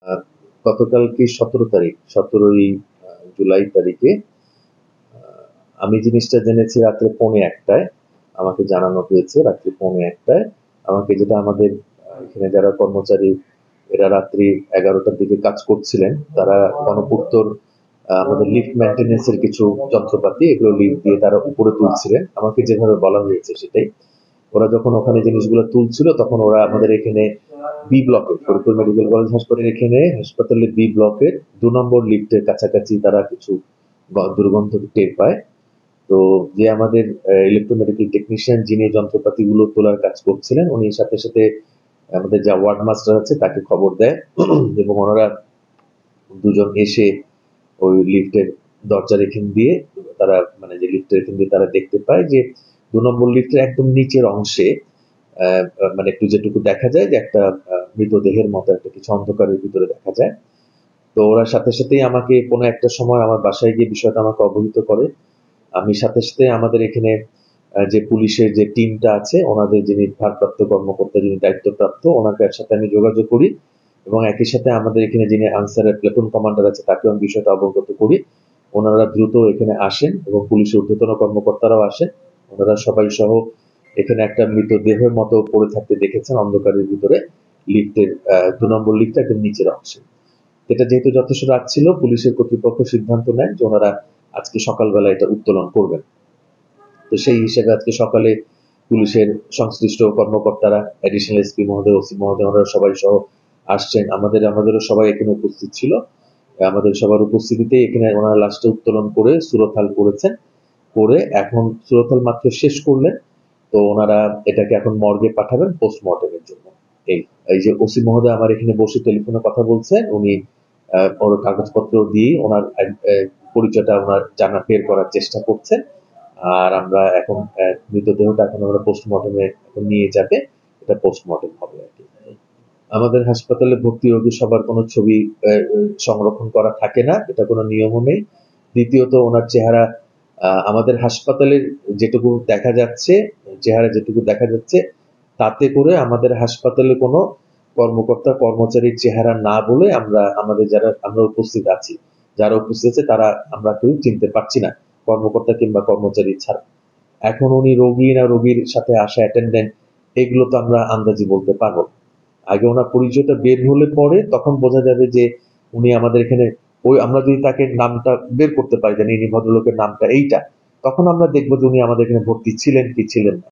আহ, গতকালকে 17 তারিখ, 17ই জুলাই তারিখে আমি জিনিসটা জেনেছি রাত্রে 1:45টায়। আমাকে জানানো হয়েছে রাত্রি 1:45টায়। আমাকে যেটা আমাদের এখানে যারা কর্মচারী এরা রাত্রি 11টার দিকে কাজ করছিলেন, তারা গণপূর্তর আমাদের লিফট মেইনটেন্যান্স এর কিছু যন্ত্রপাতি এগুলো লিফট দিয়ে তারা উপরে তুলছিলেন। আমাকে যেভাবে বলা হয়েছে সেটাই। ওরা যখন ওখানে জিনিসগুলো তুলছিল তখন ওরা আমাদের এখানে বি ব্লকে, ফরিদপুর মেডিকেল কলেজ হাসপাতালের এখানে হাসপাতালের বি ব্লকের 2 নম্বর লিফটের কাছাকাছি তারা কিছু দুর্গন্ধ টের পায়। তো যে আমাদের ইলেকট্রোমেডিক্যাল টেকনিশিয়ান যিনি যন্ত্রপাতিগুলো তোলার কাজ করছিলেন, উনি সাথে সাথে আমাদের যা ওয়ার্ড মাস্টার আছে তাকে খবর দেয় এবং ওনারা দুজন এসে ওই লিফটের দরজার এখান দিয়ে তারা মানে যে লিফটের এখান দিয়ে তারা দেখতে পায় যে 2 নম্বর লিফটের একদম নিচের অংশে মানে একটু যেটুকু দেখা যায় যে একটা মৃতদেহের মতো একটা কিছু অন্ধকারের ভিতরে দেখা যায়। তো ওরা সাথে সাথেই আমাকে কোনো একটা সময় আমার বাসায় গিয়ে বিষয়টা আমাকে অবহিত করে। আমি সাথে সাথে আমাদের এখানে যে পুলিশের যে টিমটা আছে ওনাদের যিনি ভারপ্রাপ্ত কর্মকর্তা যিনি দায়িত্বপ্রাপ্ত ওনাকে সাথে আমি যোগাযোগ করি এবং একই সাথে আমাদের এখানে যিনি আনসারের প্লেটুন কমান্ডার আছে তাকেও আমি বিষয়টা অবগত করি। ওনারা দ্রুত এখানে আসেন এবং পুলিশের ঊর্ধ্বতন কর্মকর্তারাও আসেন। ওনারা সবাই সহ এখানে একটা মৃতদেহের মতো পড়ে থাকতে দেখেছেন অন্ধকারের ভিতরে লিফটের 2 নম্বর লিফটটা একদম নিচের অংশে। এটা যেহেতু যথেষ্ট রাত ছিল, পুলিশের কর্তৃপক্ষ সিদ্ধান্ত নেয় যে ওনারা আজকে সকালবেলা এটা উত্তোলন করবেন। তো সেই হিসেবে আজকে সকালে পুলিশের সংশ্লিষ্ট কর্মকর্তারা, অ্যাডিশনাল এসপি মহোদয়, ওসি মহোদয়, ওনারা সবাই সহ আসছেন। আমাদেরও সবাই এখানে উপস্থিত ছিল। আমাদের সবার উপস্থিতিতে এখানে ওনারা লাশটা উত্তোলন করে সুরতহাল করেছেন। করে এখন সুরতহাল মাত্র শেষ করলেন। তো ওনারা এটাকে এখন মর্গে পাঠাবেন পোস্টমর্টমের জন্য। এই এই যে ওসি মহোদয় আমার এখানে বসে টেলিফোনে কথা বলছেন, উনি ওর কাগজপত্র দিয়ে ওনার পরিচয়টা ওনার জানা বের করার চেষ্টা করছেন। আর আমরা এখন মৃতদেহটা এখন আমরা পোস্টমর্টমে নিয়ে যাবে, এটা পোস্টমর্টম হবে আর কি। আমাদের হাসপাতালে ভর্তি রোগী সবার কোনো ছবি সংরক্ষণ করা থাকে না, এটা কোনো নিয়মও নেই। দ্বিতীয়ত ওনার চেহারা আমাদের হাসপাতালের যেটুকু দেখা যাচ্ছে, চেহারা যেটুকু দেখা যাচ্ছে তাতে করে আমাদের হাসপাতালে কোনো কর্মকর্তা কর্মচারীর চেহারা না বলে আমাদের যারা আমরা উপস্থিত আছি, যারা উপস্থিত আছে তারা আমরা কেউ চিনতে পারছি না, কর্মকর্তা কিংবা কর্মচারী ছাড়া। এখন উনি রোগী না রোগীর সাথে আসা অ্যাটেন্ডেন্ট এগুলো তো আমরা আন্দাজি বলতে পারবো না। আগে ওনার পরিচয়টা বের হলে পরে তখন বোঝা যাবে যে উনি আমাদের এখানে ওই আমরা যদি তাকে নামটা বের করতে পারি যে ইনি ভদ্রলোকের নামটা এইটা, তখন আমরা দেখবো যে উনি আমাদের এখানে ভর্তি ছিলেন কি ছিলেন না।